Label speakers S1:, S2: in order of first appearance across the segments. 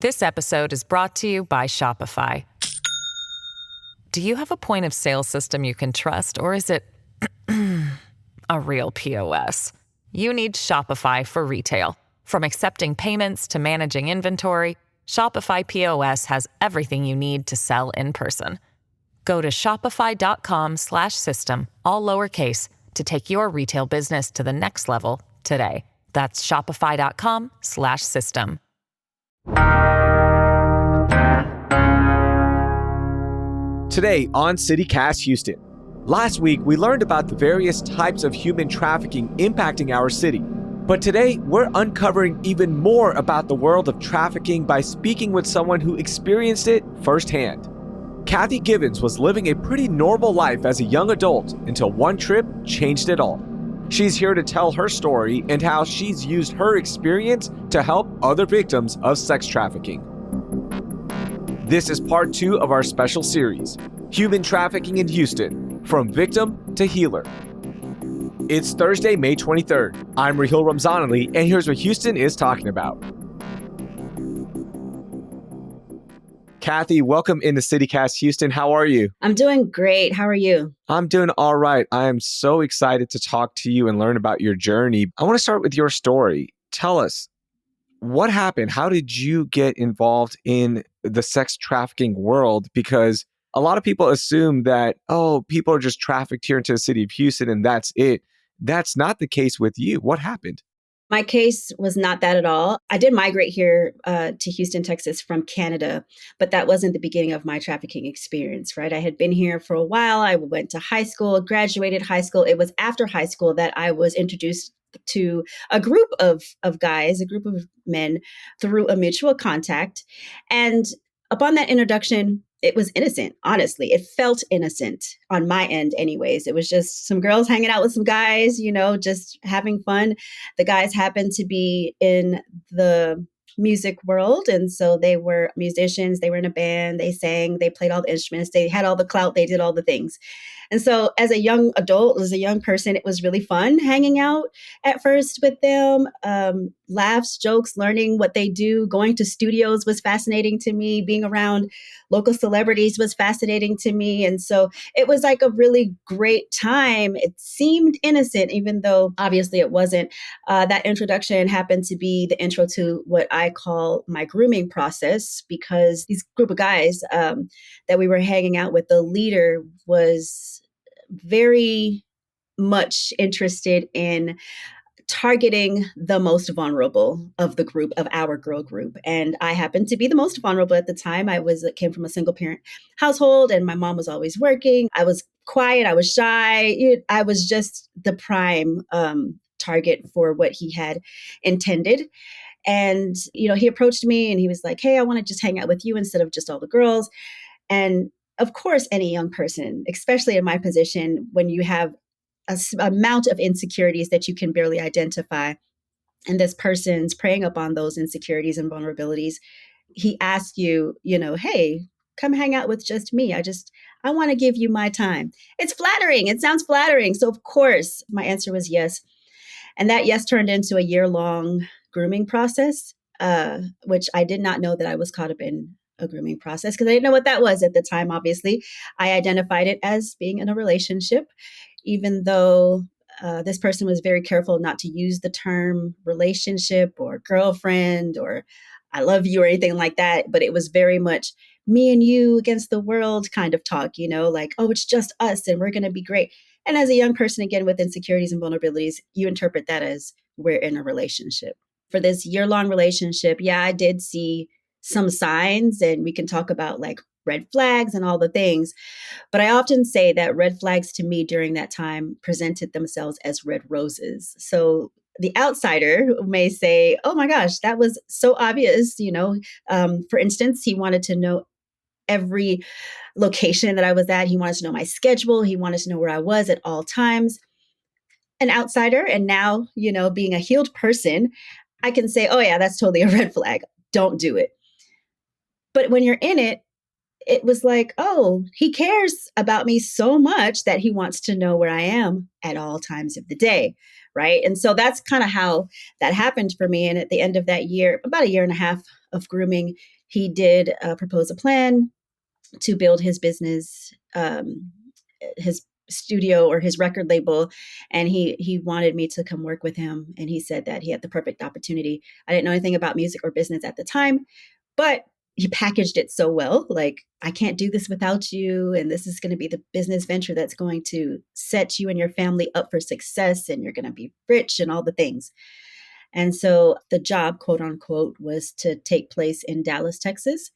S1: This episode is brought to you by Shopify. Do you have a point of sale system you can trust, or is it a real POS? You need Shopify for retail. From accepting payments to managing inventory, Shopify POS has everything you need to sell in person. Go to shopify.com/system, all lowercase, to take your retail business to the next level today. That's shopify.com/system.
S2: Today on CityCast Houston. Last week, we learned about the various types of human trafficking impacting our city. But today, we're uncovering even more about the world of trafficking by speaking with someone who experienced it firsthand. Kathy Givens was living a pretty normal life as a young adult until one trip changed it all. She's here to tell her story and how she's used her experience to help other victims of sex trafficking. This is part 2 of our special series, Human Trafficking in Houston, From Victim to Healer. It's Thursday, May 23rd. I'm Raheel Ramzanali, and here's what Houston is talking about. Kathy, welcome into CityCast Houston. How are you?
S3: I'm doing great. How are you?
S2: I'm doing all right. I am so excited to talk to you and learn about your journey. I want to start with your story. Tell us, what happened? How did you get involved in the sex trafficking world? Because a lot of people assume that, people are just trafficked here into the city of Houston and that's it. That's not the case with you. What happened?
S3: My case was not that at all. I did migrate here to Houston, Texas from Canada, but that wasn't the beginning of my trafficking experience, right? I had been here for a while. I went to high school, graduated high school. It was after high school that I was introduced to a group of guys, a group of men through a mutual contact. And upon that introduction, it was innocent, honestly. It felt innocent on my end anyways. It was just some girls hanging out with some guys, just having fun. The guys happened to be in the music world. And so they were musicians. They were in a band. They sang. They played all the instruments. They had all the clout. They did all the things. And so as a young adult, as a young person, it was really fun hanging out at first with them. Laughs, jokes, learning what they do. Going to studios was fascinating to me. Being around local celebrities was fascinating to me. And so it was like a really great time. It seemed innocent, even though obviously it wasn't. That introduction happened to be the intro to what I call my grooming process, because these group of guys that we were hanging out with, the leader was very much interested in targeting the most vulnerable of the group, of our girl group. And I happened to be the most vulnerable at the time. Came from a single parent household, and my mom was always working. I was quiet. I was shy. I was just the prime target for what he had intended. And, he approached me and he was like, "Hey, I want to just hang out with you instead of just all the girls." And of course, any young person, especially in my position, when you have amount of insecurities that you can barely identify, and this person's preying upon those insecurities and vulnerabilities, he asks you, "Hey, come hang out with just me. I want to give you my time." It's flattering. It sounds flattering. So of course, my answer was yes. And that yes turned into a year-long grooming process, which I did not know that I was caught up in a grooming process because I didn't know what that was at the time, obviously. I identified it as being in a relationship, even though this person was very careful not to use the term relationship or girlfriend or "I love you" or anything like that. But it was very much me and you against the world kind of talk, like, "Oh, it's just us and we're going to be great." And as a young person, again, with insecurities and vulnerabilities, you interpret that as we're in a relationship. For this year-long relationship, yeah, I did see some signs, and we can talk about like red flags and all the things. But I often say that red flags to me during that time presented themselves as red roses. So the outsider may say, "Oh my gosh, that was so obvious." For instance, he wanted to know every location that I was at. He wanted to know my schedule. He wanted to know where I was at all times. An outsider, and now, being a healed person, I can say, "Oh yeah, that's totally a red flag. Don't do it." But when you're in it, it was like, "Oh, he cares about me so much that he wants to know where I am at all times of the day," right? And so that's kind of how that happened for me. And at the end of that year, about a year and a half of grooming, he did propose a plan to build his business, his studio or his record label, and he wanted me to come work with him. And he said that he had the perfect opportunity. I didn't know anything about music or business at the time, but he packaged it so well. Like, I can't do this without you, and this is going to be the business venture that's going to set you and your family up for success, and you're going to be rich and all the things. And so the job, quote unquote, was to take place in Dallas, Texas.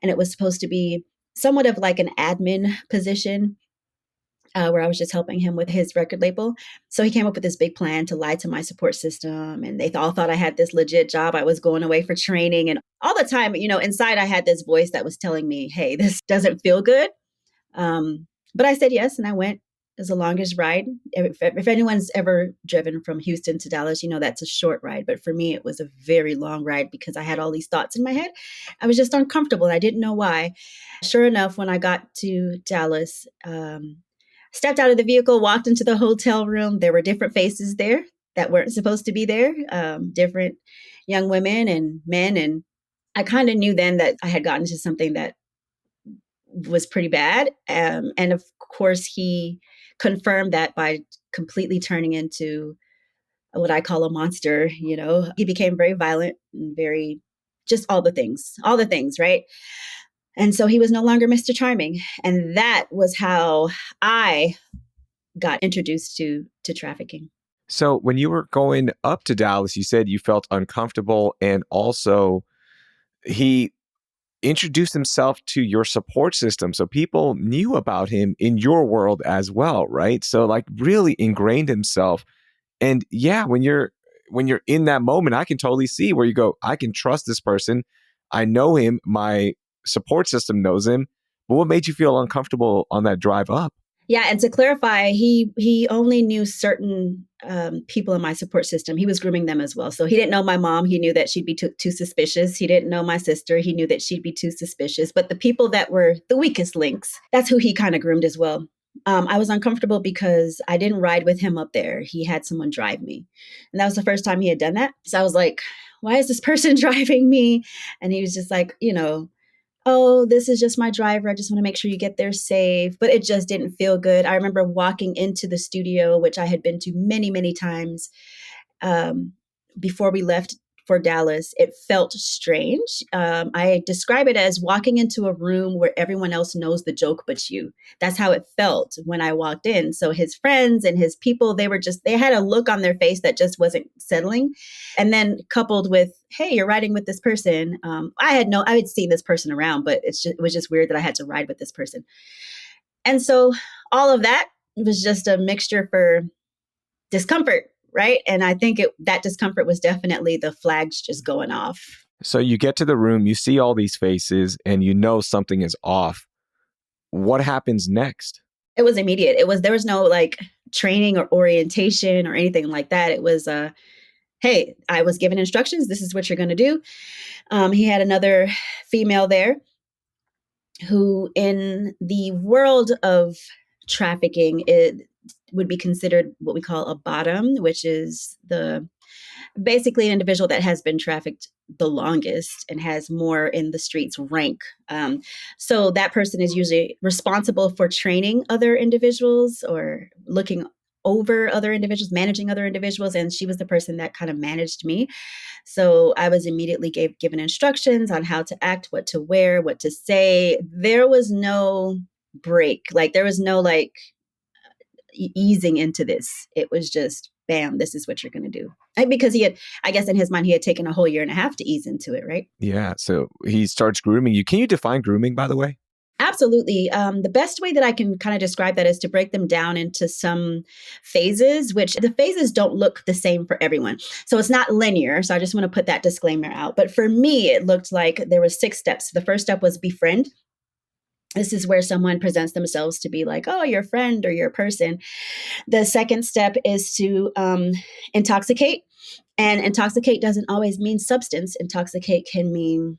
S3: And it was supposed to be somewhat of like an admin position, where I was just helping him with his record label. So he came up with this big plan to lie to my support system. And they all thought I had this legit job. I was going away for training. And all the time, inside I had this voice that was telling me, hey, this doesn't feel good. But I said yes, and I went. It was the longest ride. If anyone's ever driven from Houston to Dallas, that's a short ride. But for me, it was a very long ride because I had all these thoughts in my head. I was just uncomfortable, and I didn't know why. Sure enough, when I got to Dallas, stepped out of the vehicle, walked into the hotel room. There were different faces there that weren't supposed to be there, different young women and men. And I kind of knew then that I had gotten into something that was pretty bad. And of course, he confirmed that by completely turning into what I call a monster. He became very violent and very, just all the things, right? And so he was no longer Mr. Charming. And that was how I got introduced to trafficking.
S2: So when you were going up to Dallas, you said you felt uncomfortable, and also he introduced himself to your support system. So people knew about him in your world as well, right? So like really ingrained himself. And yeah, when you're in that moment, I can totally see where you go, I can trust this person. I know him. My support system knows him. But what made you feel uncomfortable on that drive up?
S3: Yeah, and to clarify, he only knew certain people in my support system. He was grooming them as well. So he didn't know my mom. He knew that she'd be too suspicious. He didn't know my sister. He knew that she'd be too suspicious. But the people that were the weakest links, that's who he kind of groomed as well. I was uncomfortable because I didn't ride with him up there. He had someone drive me. And that was the first time he had done that. So I was like, why is this person driving me? And he was just like, oh, this is just my driver. I just want to make sure you get there safe. But it just didn't feel good. I remember walking into the studio, which I had been to many, many times before we left for Dallas. It felt strange. I describe it as walking into a room where everyone else knows the joke but you. That's how it felt when I walked in. So his friends and his people, they had a look on their face that just wasn't settling. And then coupled with, hey, you're riding with this person. I had seen this person around, but it was just weird that I had to ride with this person. And so all of that was just a mixture for discomfort, right? And I think that discomfort was definitely the flags just going off.
S2: So you get to the room, you see all these faces, and you know something is off. What happens next?
S3: It was immediate. There was no like training or orientation or anything like that. It was hey, I was given instructions. This is what you're going to do. He had another female there who, in the world of trafficking, it would be considered what we call a bottom, which is basically an individual that has been trafficked the longest and has more in the streets rank. So that person is usually responsible for training other individuals or looking over other individuals, managing other individuals. And she was the person that kind of managed me. So I was immediately given instructions on how to act, what to wear, what to say. There was no break. Like there was no easing into this. It was just, bam, this is what you're going to do. Because I guess in his mind, he had taken a whole year and a half to ease into it, right?
S2: Yeah. So he starts grooming you. Can you define grooming, by the way?
S3: Absolutely. The best way that I can kind of describe that is to break them down into some phases, which the phases don't look the same for everyone. So it's not linear. So I just want to put that disclaimer out. But for me, it looked like there were 6 steps. The first step was befriend. This is where someone presents themselves to be like, oh, you're a friend or you're a person. The second step is to intoxicate. And intoxicate doesn't always mean substance. Intoxicate can mean,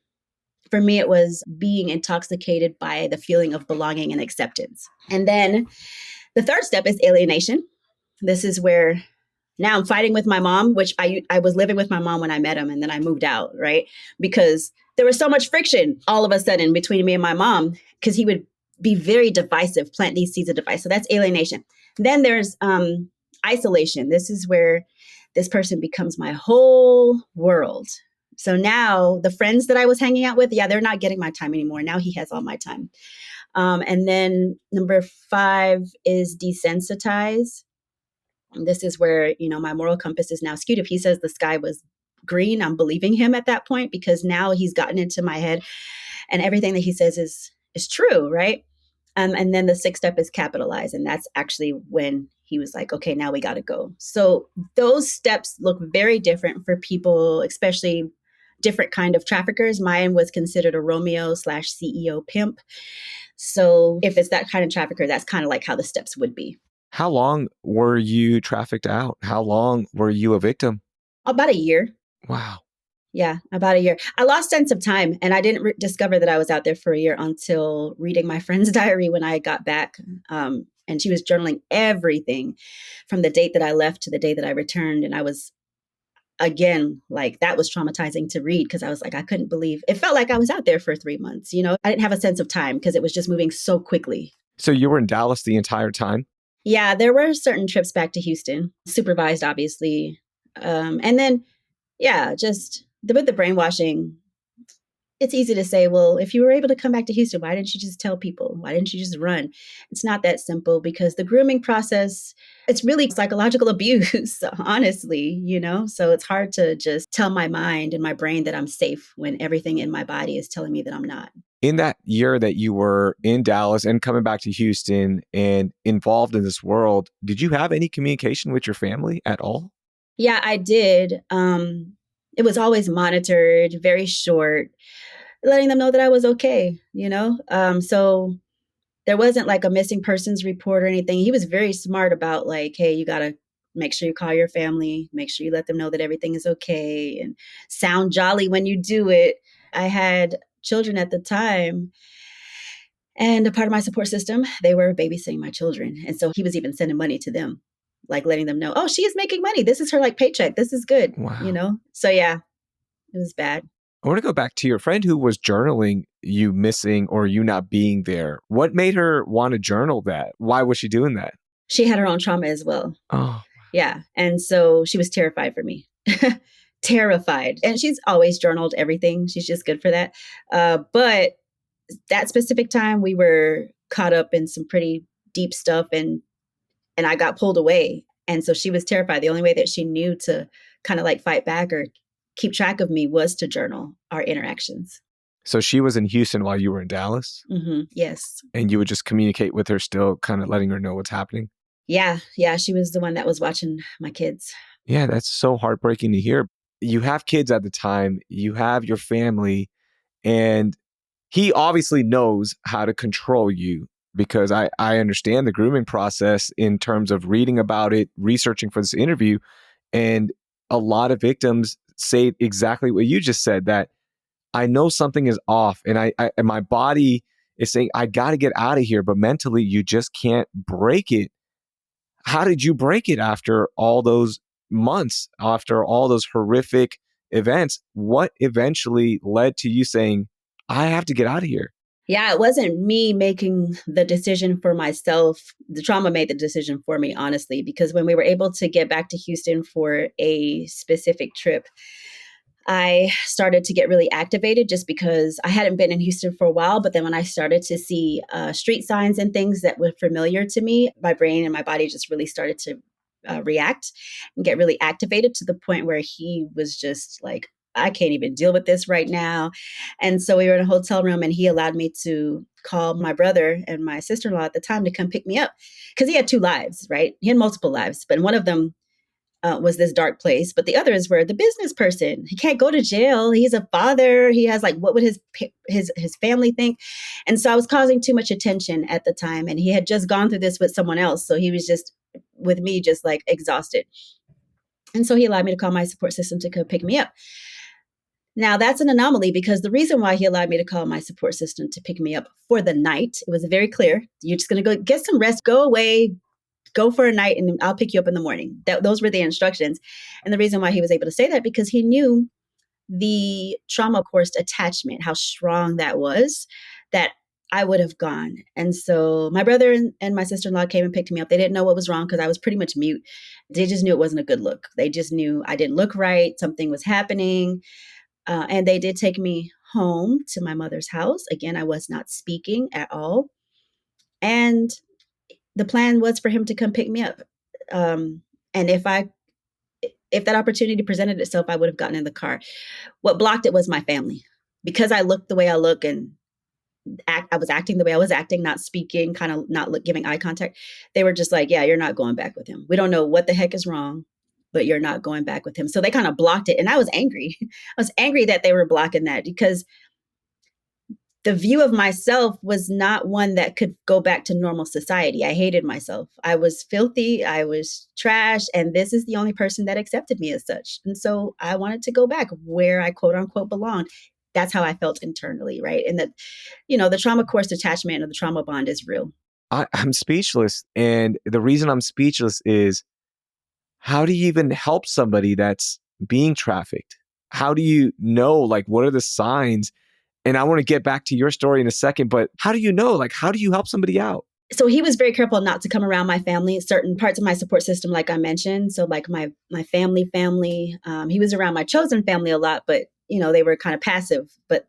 S3: for me, it was being intoxicated by the feeling of belonging and acceptance. And then the third step is alienation. This is where Now I'm fighting with my mom, which I was living with my mom when I met him, and then I moved out, right? Because there was so much friction all of a sudden between me and my mom, because he would be very divisive, plant these seeds of device. So that's alienation. Then there's isolation. This is where this person becomes my whole world. So now the friends that I was hanging out with, yeah, they're not getting my time anymore. Now he has all my time. And then number 5 is desensitize. This is where, my moral compass is now skewed. If he says the sky was green, I'm believing him at that point, because now he's gotten into my head and everything that he says is true, right? And then the 6th step is capitalize. And that's actually when he was like, okay, now we got to go. So those steps look very different for people, especially different kind of traffickers. Mine was considered a Romeo/CEO pimp. So if it's that kind of trafficker, that's kind of like how the steps would be.
S2: How long were you trafficked out? How long were you a victim?
S3: About a year.
S2: Wow.
S3: Yeah, about a year. I lost sense of time, and I didn't discover that I was out there for a year until reading my friend's diary when I got back. And she was journaling everything from the date that I left to the day that I returned. And I was, again, like, that was traumatizing to read, because I was like, I couldn't believe it. Felt like I was out there for 3 months. I didn't have a sense of time because it was just moving so quickly.
S2: So you were in Dallas the entire time?
S3: Yeah, there were certain trips back to Houston, supervised, obviously. And then, yeah, just with the brainwashing, it's easy to say, well, if you were able to come back to Houston, why didn't you just tell people? Why didn't you just run? It's not that simple, because the grooming process, it's really psychological abuse, honestly, So it's hard to just tell my mind and my brain that I'm safe when everything in my body is telling me that I'm not.
S2: In that year that you were in Dallas and coming back to Houston and involved in this world, did you have any communication with your family at all?
S3: Yeah, I did. It was always monitored, very short, letting them know that I was okay, So there wasn't like a missing persons report or anything. He was very smart about like, hey, you got to make sure you call your family, make sure you let them know that everything is okay, and sound jolly when you do it. I had children at the time, and a part of my support system, they were babysitting my children. And so he was even sending money to them, like letting them know, oh, she is making money. This is her like paycheck. This is good,
S2: Wow.
S3: So yeah, it was bad.
S2: I want to go back to your friend who was journaling you missing or you not being there. What made her want to journal that? Why was she doing that?
S3: She had her own trauma as well.
S2: Oh,
S3: yeah. And so she was terrified for me. Terrified. And she's always journaled everything. She's just good for that. But that specific time, we were caught up in some pretty deep stuff, and I got pulled away. And so she was terrified. The only way that she knew to kind of like fight back or keep track of me was to journal our interactions.
S2: So she was in Houston while you were in Dallas?
S3: Mm-hmm. Yes.
S2: And you would just communicate with her still, kind of letting her know what's happening?
S3: Yeah. She was the one that was watching my kids.
S2: Yeah, that's so heartbreaking to hear. You have kids at the time, you have your family, and he obviously knows how to control you, because I understand the grooming process in terms of reading about it, researching for this interview. And a lot of victims say exactly what you just said, that I know something is off, and and my body is saying, I got to get out of here. But mentally, you just can't break it. How did you break it after all those months, after all those horrific events? What eventually led to you saying, I have to get out of here?
S3: Yeah, it wasn't me making the decision for myself. The trauma made the decision for me, honestly, because when we were able to get back to Houston for a specific trip, I started to get really activated just because I hadn't been in Houston for a while. But then when I started to see street signs and things that were familiar to me, my brain and my body just really started to react and get really activated, to the point where he was just like, I can't even deal with this right now. And so we were in a hotel room, and he allowed me to call my brother and my sister-in-law at the time to come pick me up, because he had 2 lives, right? He had multiple lives, but one of them was this dark place. But the other is where the business person, he can't go to jail. He's a father. He has like, what would his family think? And so I was causing too much attention at the time. And he had just gone through this with someone else. So he was just with me, just like exhausted. And so he allowed me to call my support system to come pick me up. Now that's an anomaly, because the reason why he allowed me to call my support system to pick me up for the night, it was very clear. You're just going to go get some rest, go away, go for a night and I'll pick you up in the morning. Those were the instructions. And the reason why he was able to say that, because he knew the trauma course attachment, how strong that was, that I would have gone. And so my brother and my sister-in-law came and picked me up. They didn't know what was wrong because I was pretty much mute. They just knew it wasn't a good look. They just knew I didn't look right. Something was happening. And they did take me home to my mother's house. Again, I was not speaking at all. And the plan was for him to come pick me up. And if that opportunity presented itself, I would have gotten in the car. What blocked it was my family. Because I looked the way I look and I was acting the way I was acting, not speaking, kind of not giving eye contact. They were just like, yeah, you're not going back with him. We don't know what the heck is wrong, but you're not going back with him. So they kind of blocked it. And I was angry. I was angry that they were blocking that, because the view of myself was not one that could go back to normal society. I hated myself. I was filthy. I was trash. And this is the only person that accepted me as such. And so I wanted to go back where I quote unquote belonged. That's how I felt internally, right? And that, the trauma course attachment or the trauma bond is real.
S2: I'm speechless. And the reason I'm speechless is, how do you even help somebody that's being trafficked? How do you know, like, what are the signs? And I want to get back to your story in a second, but how do you know, like, how do you help somebody out?
S3: So he was very careful not to come around my family, certain parts of my support system, like I mentioned. So like my family, he was around my chosen family a lot, but they were kind of passive. But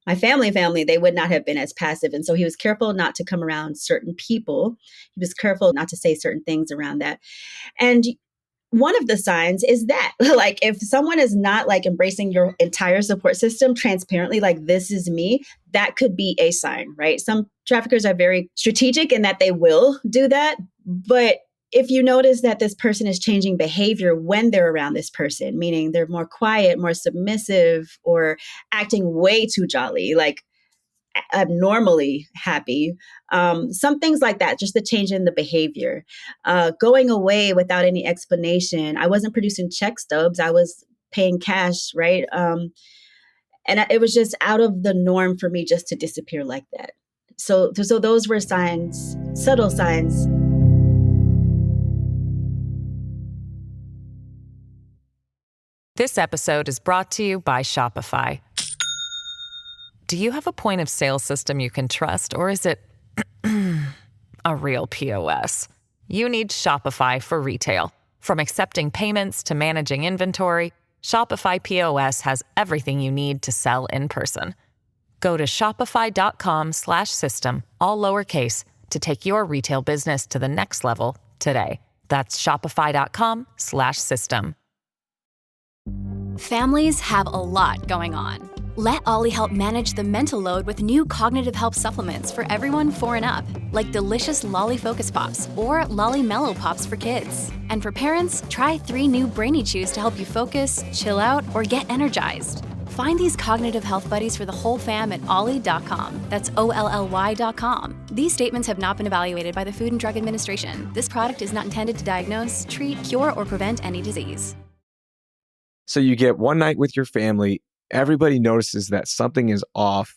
S3: my family, they would not have been as passive. And so he was careful not to come around certain people. He was careful not to say certain things around that. And one of the signs is that, like, if someone is not like embracing your entire support system transparently, like, this is me, that could be a sign, right? Some traffickers are very strategic in that they will do that. But if you notice that this person is changing behavior when they're around this person, meaning they're more quiet, more submissive, or acting way too jolly, like abnormally happy, some things like that, just the change in the behavior, going away without any explanation. I wasn't producing check stubs. I was paying cash, right? And it was just out of the norm for me just to disappear like that. So those were signs, subtle signs.
S1: This episode is brought to you by Shopify. Do you have a point of sale system you can trust, or is it a real POS? You need Shopify for retail. From accepting payments to managing inventory, Shopify POS has everything you need to sell in person. Go to shopify.com/system, all lowercase, to take your retail business to the next level today. That's shopify.com/system.
S4: Families have a lot going on. Let Ollie help manage the mental load with new cognitive health supplements for everyone 4 and up, like delicious Lolly Focus Pops or Lolly Mellow Pops for kids. And for parents, try 3 new Brainy Chews to help you focus, chill out, or get energized. Find these cognitive health buddies for the whole fam at ollie.com. That's OLLY.com. These statements have not been evaluated by the Food and Drug Administration. This product is not intended to diagnose, treat, cure, or prevent any disease.
S2: So you get one night with your family. Everybody notices that something is off.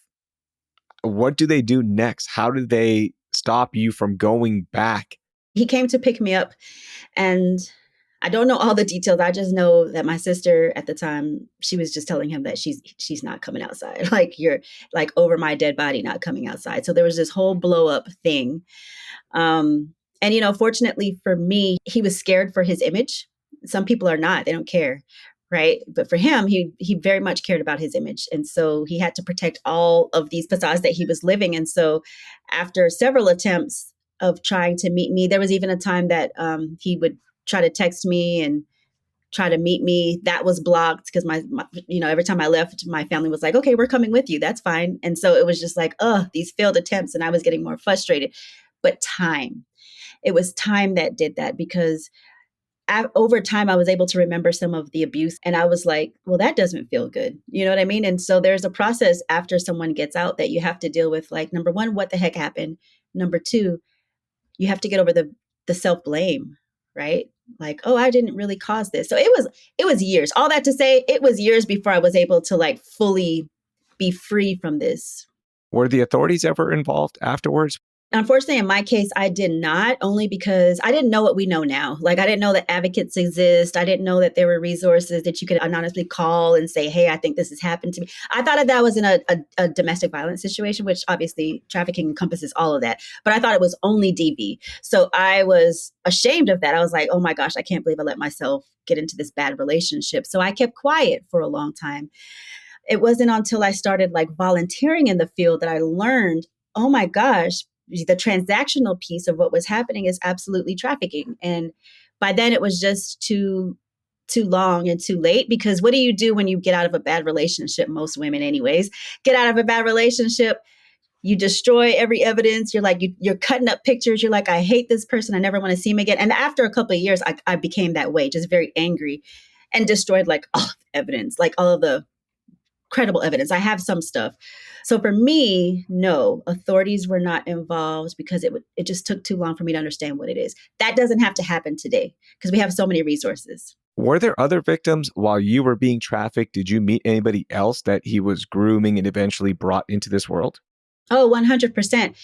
S2: What do they do next? How do they stop you from going back?
S3: He came to pick me up, and I don't know all the details. I just know that my sister at the time, she was just telling him that she's not coming outside. Like, you're like over my dead body, not coming outside. So there was this whole blow up thing. And, fortunately for me, he was scared for his image. Some people are not, they don't care. Right. But for him, he very much cared about his image. And so he had to protect all of these facades that he was living. And so after several attempts of trying to meet me, there was even a time that he would try to text me and try to meet me. That was blocked because my every time I left, my family was like, okay, we're coming with you. That's fine. And so it was just like, these failed attempts. And I was getting more frustrated. But it was time that did that, because over time, I was able to remember some of the abuse. And I was like, well, that doesn't feel good. You know what I mean? And so there's a process after someone gets out that you have to deal with, like, number one, what the heck happened? Number two, you have to get over the self-blame, right? Like, oh, I didn't really cause this. So it was years. All that to say, it was years before I was able to like fully be free from this.
S2: Were the authorities ever involved afterwards?
S3: Unfortunately, in my case, I did not, only because I didn't know what we know now. Like, I didn't know that advocates exist. I didn't know that there were resources that you could anonymously call and say, hey, I think this has happened to me. I thought that was in a domestic violence situation, which obviously trafficking encompasses all of that. But I thought it was only DV. So I was ashamed of that. I was like, oh my gosh, I can't believe I let myself get into this bad relationship. So I kept quiet for a long time. It wasn't until I started like volunteering in the field that I learned, oh my gosh, the transactional piece of what was happening is absolutely trafficking. And by then it was just too long and too late, because what do you do when you get out of a bad relationship? Most women anyways, get out of a bad relationship. You destroy every evidence. You're like, you're cutting up pictures. You're like, I hate this person. I never want to see him again. And after a couple of years, I became that way, just very angry, and destroyed like all of the evidence, like all of the credible evidence. I have some stuff. So for me, no, authorities were not involved because it just took too long for me to understand what it is. That doesn't have to happen today because we have so many resources.
S2: Were there other victims while you were being trafficked? Did you meet anybody else that he was grooming and eventually brought into this world?
S3: Oh, 100%.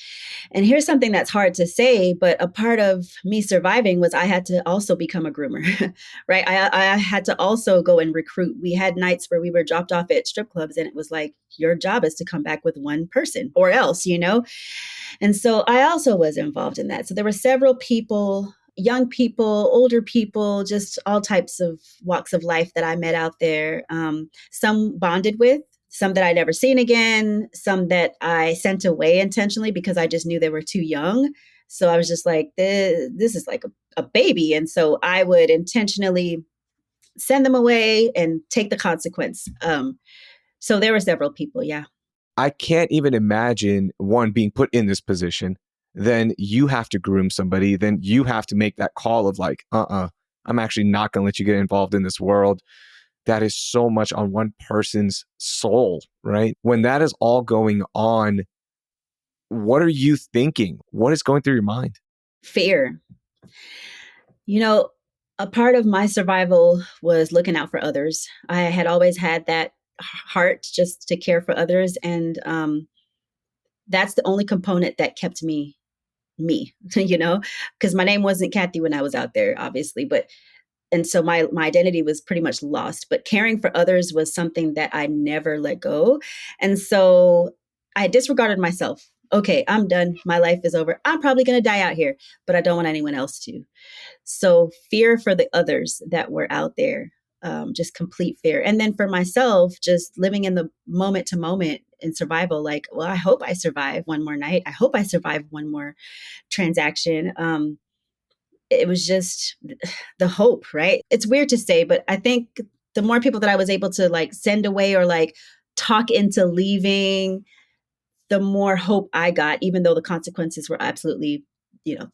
S3: And here's something that's hard to say, but a part of me surviving was I had to also become a groomer, right? I had to also go and recruit. We had nights where we were dropped off at strip clubs and it was like, your job is to come back with one person or else, you know? And so I also was involved in that. So there were several people, young people, older people, just all types of walks of life that I met out there. Some bonded with, some that I'd never seen again, some that I sent away intentionally because I just knew they were too young. So I was just like, this is like a baby. And so I would intentionally send them away and take the consequence. So there were several people, yeah.
S2: I can't even imagine one being put in this position. Then you have to groom somebody. Then you have to make that call of like, I'm actually not going to let you get involved in this world. That is so much on one person's soul, right? When that is all going on, what are you thinking? What is going through your mind?
S3: Fear. You know, a part of my survival was looking out for others. I had always had that heart just to care for others. And that's the only component that kept me, you know, because my name wasn't Kathy when I was out there, obviously. And so my identity was pretty much lost, but caring for others was something that I never let go. And so I disregarded myself. Okay, I'm done. My life is over. I'm probably going to die out here, but I don't want anyone else to. So fear for the others that were out there, just complete fear. And then for myself, just living in the moment to moment in survival, like, well, I hope I survive one more night. I hope I survive one more transaction. It was just the hope, right? It's weird to say, but I think the more people that I was able to like send away or like talk into leaving, the more hope I got, even though the consequences were absolutely,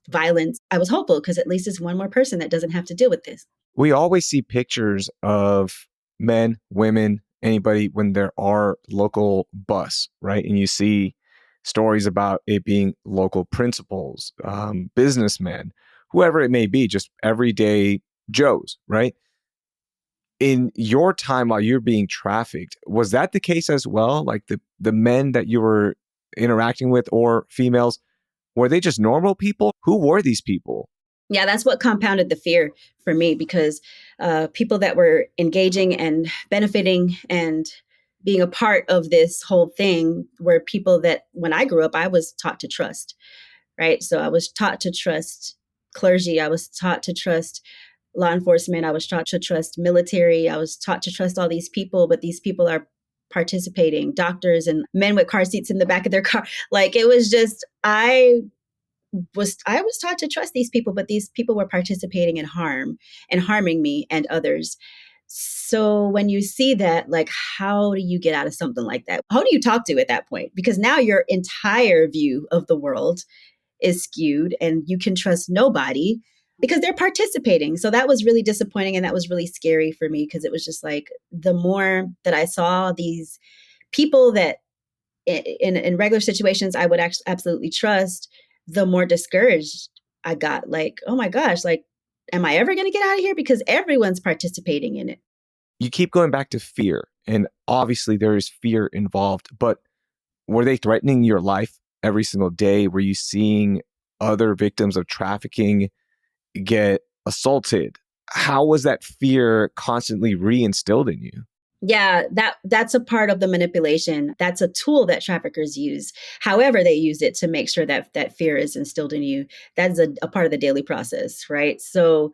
S3: violent. I was hopeful because at least it's one more person that doesn't have to deal with this.
S2: We always see pictures of men, women, anybody when there are local busts, right? And you see stories about it being local principals, businessmen, whoever it may be, just everyday Joes, right? In your time while you're being trafficked, was that the case as well? Like the men that you were interacting with or females, were they just normal people? Who were these people?
S3: Yeah, that's what compounded the fear for me because people that were engaging and benefiting and being a part of this whole thing were people that when I grew up, I was taught to trust, right? So I was taught to trust clergy. I was taught to trust law enforcement. I was taught to trust military. I was taught to trust all these people, but these people are participating, doctors and men with car seats in the back of their car. Like it was just, I was taught to trust these people, but these people were participating in harm and harming me and others. So when you see that, like, how do you get out of something like that? How do you talk to at that point? Because now your entire view of the world is skewed and you can trust nobody because they're participating. So that was really disappointing. And that was really scary for me because it was just like the more that I saw these people that in regular situations I would actually absolutely trust, the more discouraged I got. Like, oh my gosh, like, am I ever going to get out of here? Because everyone's participating in it.
S2: You keep going back to fear, and obviously there is fear involved, but were they threatening your life every single day? Were you seeing other victims of trafficking get assaulted? How was that fear constantly re-instilled in you?
S3: Yeah, that's a part of the manipulation. That's a tool that traffickers use. However, they use it to make sure that that fear is instilled in you. That's a part of the daily process, right? So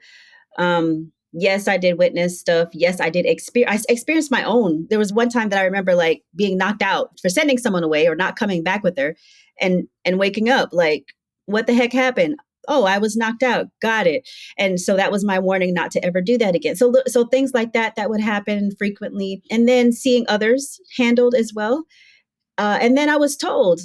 S3: yes, I did witness stuff. Yes, I did experience. I experienced my own. There was one time that I remember like being knocked out for sending someone away or not coming back with her, and waking up like, what the heck happened? Oh, I was knocked out. Got it. And so that was my warning not to ever do that again. So things like that would happen frequently, and then seeing others handled as well. And then I was told,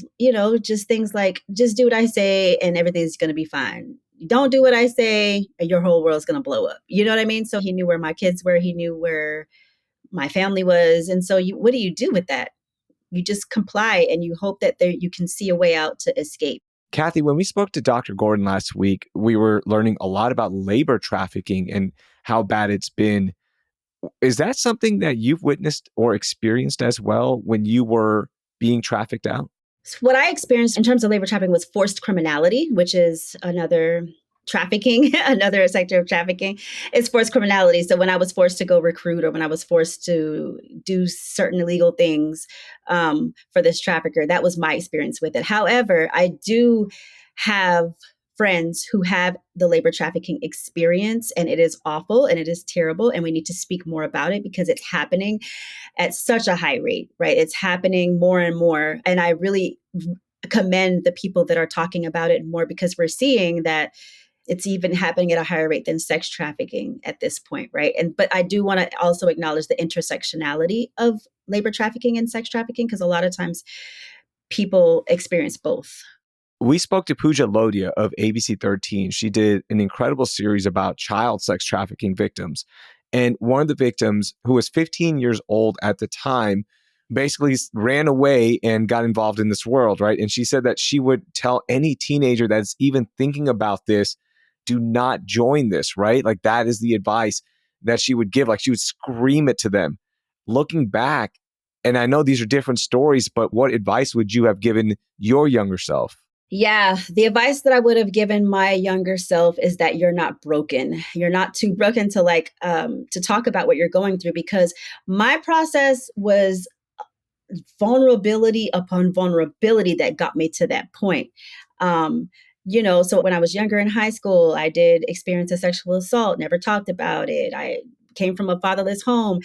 S3: just things like, just do what I say and everything's going to be fine. Don't do what I say and your whole world's going to blow up. You know what I mean? So he knew where my kids were. He knew where my family was. And so what do you do with that? You just comply and you hope that you can see a way out to escape.
S2: Kathy, when we spoke to Dr. Gordon last week, we were learning a lot about labor trafficking and how bad it's been. Is that something that you've witnessed or experienced as well when you were being trafficked out?
S3: So what I experienced in terms of labor trafficking was forced criminality, which is another trafficking, another sector of trafficking. It's forced criminality. So when I was forced to go recruit or when I was forced to do certain illegal things for this trafficker, that was my experience with it. However, I do have friends who have the labor trafficking experience, and it is awful and it is terrible. And we need to speak more about it because it's happening at such a high rate, right? It's happening more and more. And I really commend the people that are talking about it more because we're seeing that it's even happening at a higher rate than sex trafficking at this point, right? But I do want to also acknowledge the intersectionality of labor trafficking and sex trafficking because a lot of times people experience both.
S2: We spoke to Pooja Lodia of ABC 13. She did an incredible series about child sex trafficking victims. And one of the victims, who was 15 years old at the time, basically ran away and got involved in this world, right? And she said that she would tell any teenager that's even thinking about this, do not join this, right? Like that is the advice that she would give. Like she would scream it to them. Looking back, and I know these are different stories, but what advice would you have given your younger self?
S3: Yeah, the advice that I would have given my younger self is that you're not broken. You're not too broken to to talk about what you're going through because my process was vulnerability upon vulnerability that got me to that point. So when I was younger in high school, I did experience a sexual assault, never talked about it. I came from a fatherless home,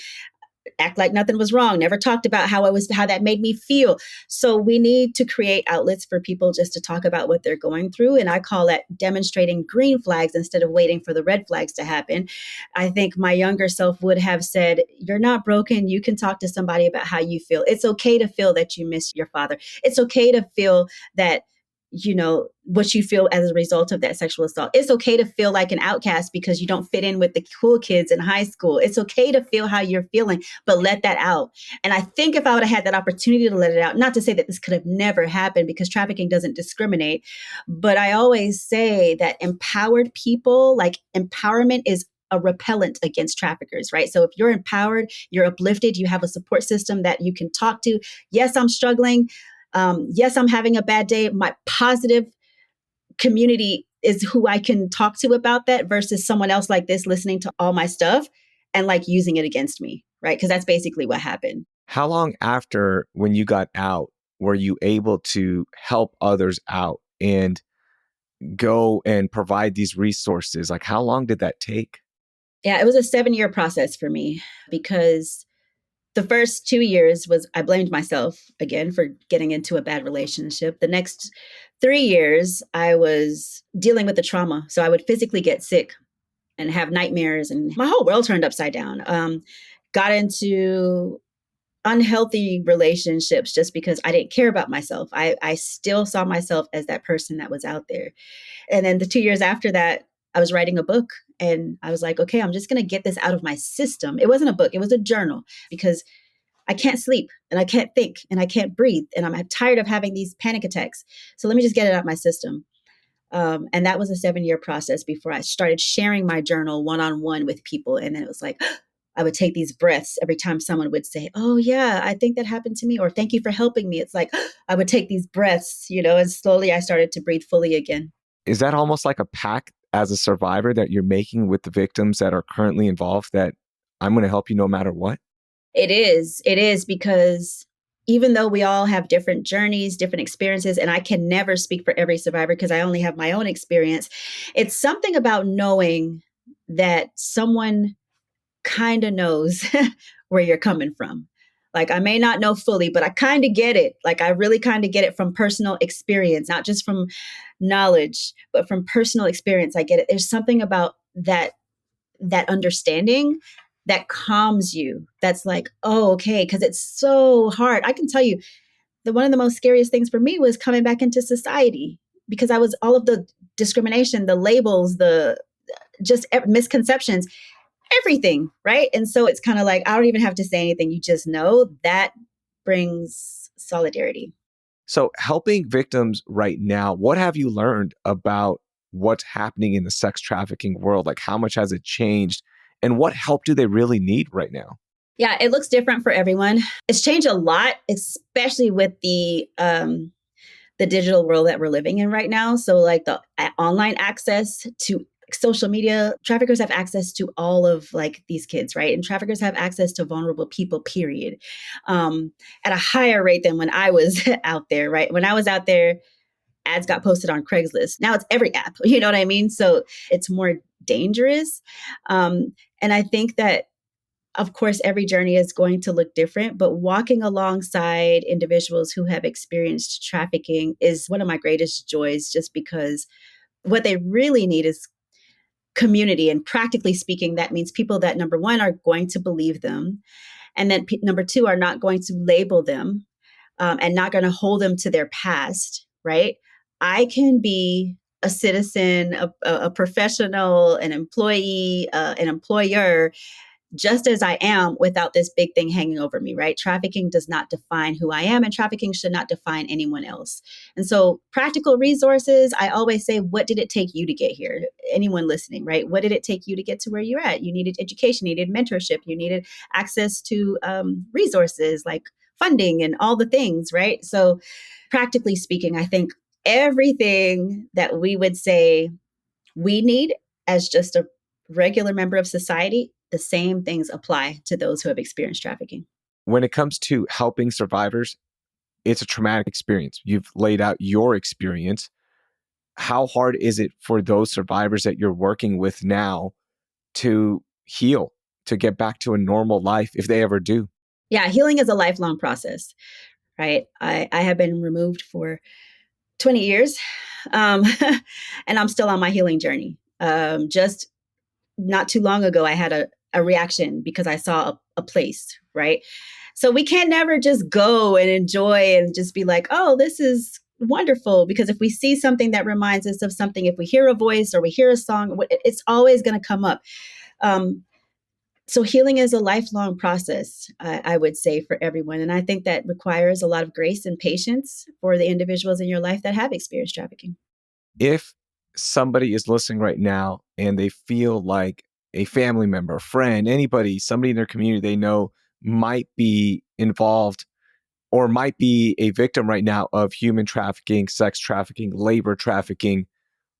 S3: act like nothing was wrong, never talked about how that made me feel. So we need to create outlets for people just to talk about what they're going through. And I call that demonstrating green flags instead of waiting for the red flags to happen. I think my younger self would have said, you're not broken. You can talk to somebody about how you feel. It's okay to feel that you miss your father. It's okay to feel that what you feel as a result of that sexual assault. It's okay to feel like an outcast because you don't fit in with the cool kids in high school. It's okay to feel how you're feeling, but let that out. And I think if I would have had that opportunity to let it out, not to say that this could have never happened because trafficking doesn't discriminate, but I always say that empowered people, like empowerment is a repellent against traffickers, right? So if you're empowered, you're uplifted, you have a support system that you can talk to. Yes, I'm struggling. Yes, I'm having a bad day. My positive community is who I can talk to about that versus someone else like this listening to all my stuff and like using it against me, right? Because that's basically what happened.
S2: How long after when you got out were you able to help others out and go and provide these resources? Like how long did that take?
S3: Yeah, it was a 7-year process for me because the first 2 years was I blamed myself again for getting into a bad relationship. The next 3 years, I was dealing with the trauma. So I would physically get sick and have nightmares, and my whole world turned upside down. Got into unhealthy relationships just because I didn't care about myself. I still saw myself as that person that was out there. And then the 2 years after that, I was writing a book and I was like, okay, I'm just going to get this out of my system. It wasn't a book, it was a journal because I can't sleep and I can't think and I can't breathe. And I'm tired of having these panic attacks. So let me just get it out of my system. And that was a 7-year process before I started sharing my journal one-on-one with people. And then it was like, I would take these breaths every time someone would say, oh, yeah, I think that happened to me, or thank you for helping me. It's like I would take these breaths, and slowly I started to breathe fully again.
S2: Is that almost like a pact as a survivor that you're making with the victims that are currently involved, that I'm going to help you no matter what?
S3: It is. It is, because even though we all have different journeys, different experiences, and I can never speak for every survivor because I only have my own experience, it's something about knowing that someone kind of knows where you're coming from. Like, I may not know fully, but I kind of get it. Like, I really kind of get it from personal experience, not just from knowledge, but from personal experience. I get it. There's something about that understanding that calms you. That's like, oh, okay, because it's so hard. I can tell you, one of the most scariest things for me was coming back into society, because I was all of the discrimination, the labels, the just misconceptions, everything, right? And so it's kind of like, I don't even have to say anything. You just know that brings solidarity.
S2: So, helping victims right now, what have you learned about what's happening in the sex trafficking world? Like, how much has it changed? And what help do they really need right now?
S3: Yeah, it looks different for everyone. It's changed a lot, especially with the digital world that we're living in right now. So like the online access to social media, traffickers have access to all of like these kids, right? And traffickers have access to vulnerable people, period, at a higher rate than when I was out there, right? When I was out there, ads got posted on Craigslist. Now it's every app, you know what I mean? So it's more dangerous. And I think that, of course, every journey is going to look different, but walking alongside individuals who have experienced trafficking is one of my greatest joys, just because what they really need is community. And practically speaking, that means people that, number one, are going to believe them. And then number two, are not going to label them, and not going to hold them to their past, right? I can be a citizen, a professional, an employee, an employer, just as I am, without this big thing hanging over me, right? Trafficking does not define who I am, and trafficking should not define anyone else. And so, practical resources, I always say, what did it take you to get here? Anyone listening, right? What did it take you to get to where you're at? You needed education, you needed mentorship, you needed access to resources like funding and all the things, right? So, practically speaking, I think everything that we would say we need as just a regular member of society, the same things apply to those who have experienced trafficking.
S2: When it comes to helping survivors, it's a traumatic experience. You've laid out your experience. How hard is it for those survivors that you're working with now to heal, to get back to a normal life if they ever do?
S3: Yeah, healing is a lifelong process, right? I have been removed for 20 years, um, and I'm still on my healing journey. Just not too long ago, I had a reaction because I saw a place, right? So we can't never just go and enjoy and just be like, oh, this is wonderful. Because if we see something that reminds us of something, if we hear a voice or we hear a song, it's always going to come up. Um, so healing is a lifelong process, I would say, for everyone. And I think that requires a lot of grace and patience for the individuals in your life that have experienced trafficking.
S2: If somebody is listening right now and they feel like a family member, a friend, anybody, somebody in their community they know might be involved or might be a victim right now of human trafficking, sex trafficking, labor trafficking,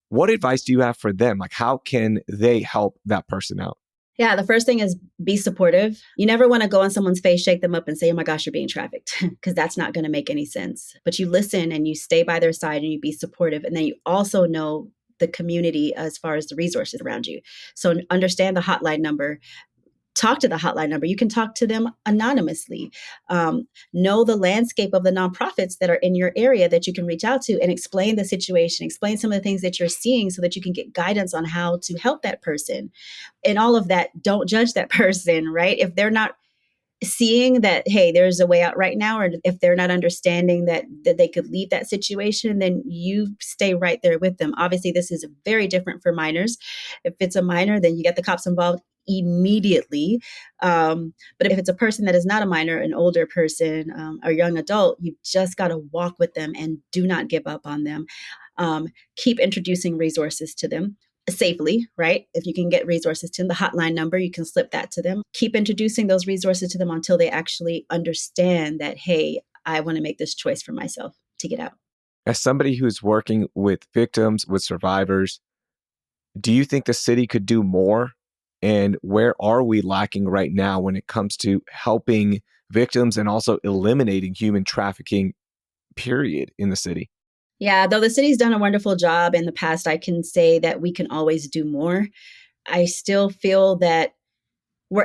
S2: what advice do you have for them? Like, how can they help that person out?
S3: Yeah, the first thing is be supportive. You never want to go on someone's face, shake them up and say, oh my gosh, you're being trafficked, because that's not going to make any sense. But you listen and you stay by their side and you be supportive. And then you also know the community as far as the resources around you. So understand the hotline number. Talk to the hotline number. You can talk to them anonymously. Know the landscape of the nonprofits that are in your area that you can reach out to and explain the situation, explain some of the things that you're seeing so that you can get guidance on how to help that person. And all of that, don't judge that person, right? If they're not seeing that, hey, there's a way out right now, or if they're not understanding that they could leave that situation, then you stay right there with them. Obviously, this is very different for minors. If it's a minor, then you get the cops involved immediately. But if it's a person that is not a minor, an older person, or young adult, you've just got to walk with them and do not give up on them. Keep introducing resources to them. safely, right? If you can get resources to them, the hotline number, you can slip that to them. Keep introducing those resources to them until they actually understand that, hey, I want to make this choice for myself to get out.
S2: As somebody who's working with victims, with survivors, do you think the city could do more? And where are we lacking right now when it comes to helping victims and also eliminating human trafficking, period, in the city?
S3: Yeah, though the city's done a wonderful job in the past, I can say that we can always do more. I still feel that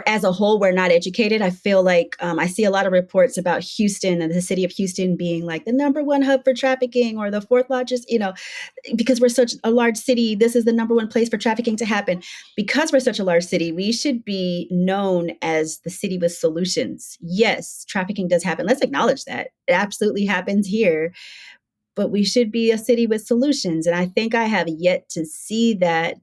S3: as a whole, we're not educated. I feel like I see a lot of reports about Houston and the city of Houston being like the number one hub for trafficking or the fourth largest, because we're such a large city, this is the number one place for trafficking to happen. Because we're such a large city, we should be known as the city with solutions. Yes, trafficking does happen. Let's acknowledge that. It absolutely happens here. But we should be a city with solutions. And I think I have yet to see that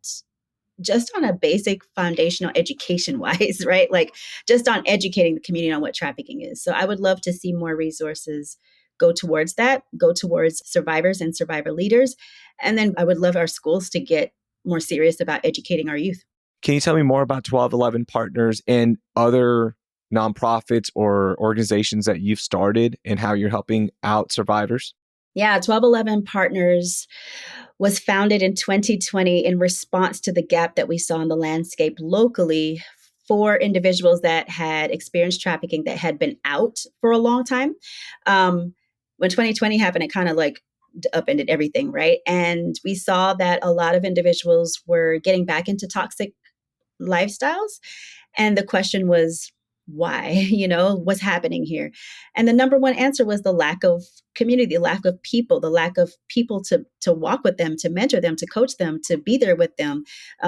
S3: just on a basic foundational education wise, right? Like just on educating the community on what trafficking is. So I would love to see more resources go towards that, go towards survivors and survivor leaders. And then I would love our schools to get more serious about educating our youth.
S2: Can you tell me more about 1211 Partners and other nonprofits or organizations that you've started and how you're helping out survivors?
S3: Yeah, 1211 Partners was founded in 2020 in response to the gap that we saw in the landscape locally for individuals that had experienced trafficking that had been out for a long time. When 2020 happened, it kind of like upended everything, right? And we saw that a lot of individuals were getting back into toxic lifestyles. And the question was, why? What's happening here? And the number one answer was the lack of community, the lack of people to walk with them, to mentor them, to coach them, to be there with them,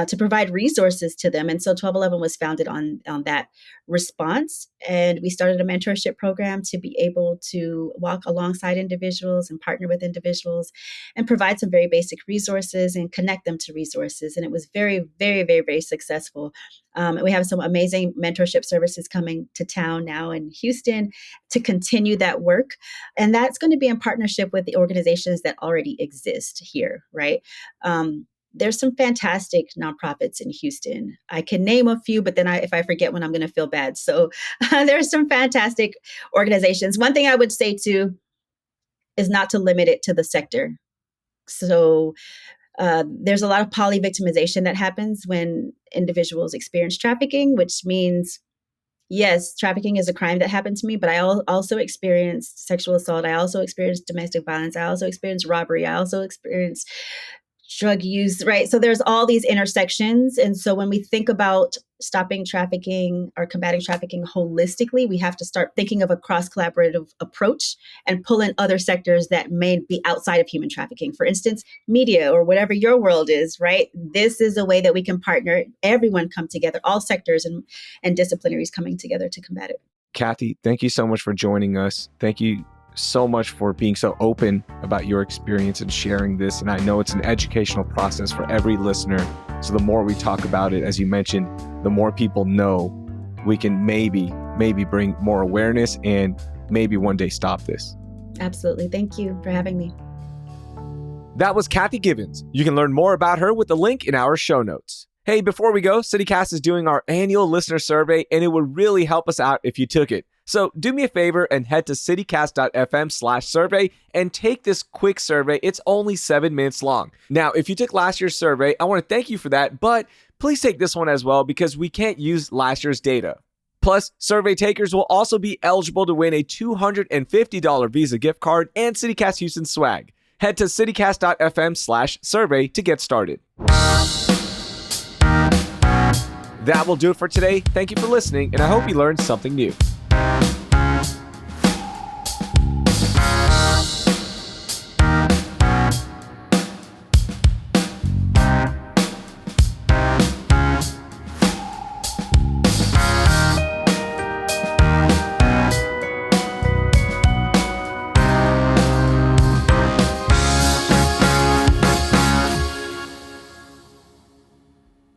S3: to provide resources to them. And so 1211 was founded on that response. And we started a mentorship program to be able to walk alongside individuals and partner with individuals and provide some very basic resources and connect them to resources. And it was very, very, very, very successful. We have some amazing mentorship services coming to town now in Houston to continue that work. And that's going to be in partnership with the organizations that already exist here, right? There's some fantastic nonprofits in Houston. I can name a few, but then if I forget one, I'm going to feel bad. So there's some fantastic organizations. One thing I would say too is not to limit it to the sector. So there's a lot of poly-victimization that happens when individuals experience trafficking, which means, yes, trafficking is a crime that happened to me, but I also experienced sexual assault. I also experienced domestic violence. I also experienced robbery. I also experienced drug use, right? So there's all these intersections. And so when we think about stopping trafficking or combating trafficking holistically, we have to start thinking of a cross-collaborative approach and pull in other sectors that may be outside of human trafficking. For instance, media or whatever your world is, right? This is a way that we can partner, everyone come together, all sectors and disciplinaries coming together to combat it.
S2: Kathy, thank you so much for joining us. Thank you so much for being so open about your experience and sharing this. And I know it's an educational process for every listener. So the more we talk about it, as you mentioned, the more people know, we can maybe bring more awareness and maybe one day stop this.
S3: Absolutely. Thank you for having me.
S2: That was Kathy Givens. You can learn more about her with the link in our show notes. Hey, before we go, CityCast is doing our annual listener survey, and it would really help us out if you took it. So do me a favor and head to citycast.fm/survey and take this quick survey. It's only 7 minutes long. Now, if you took last year's survey, I want to thank you for that, but please take this one as well because we can't use last year's data. Plus, survey takers will also be eligible to win a $250 Visa gift card and CityCast Houston swag. Head to citycast.fm/survey to get started. That will do it for today. Thank you for listening, and I hope you learned something new.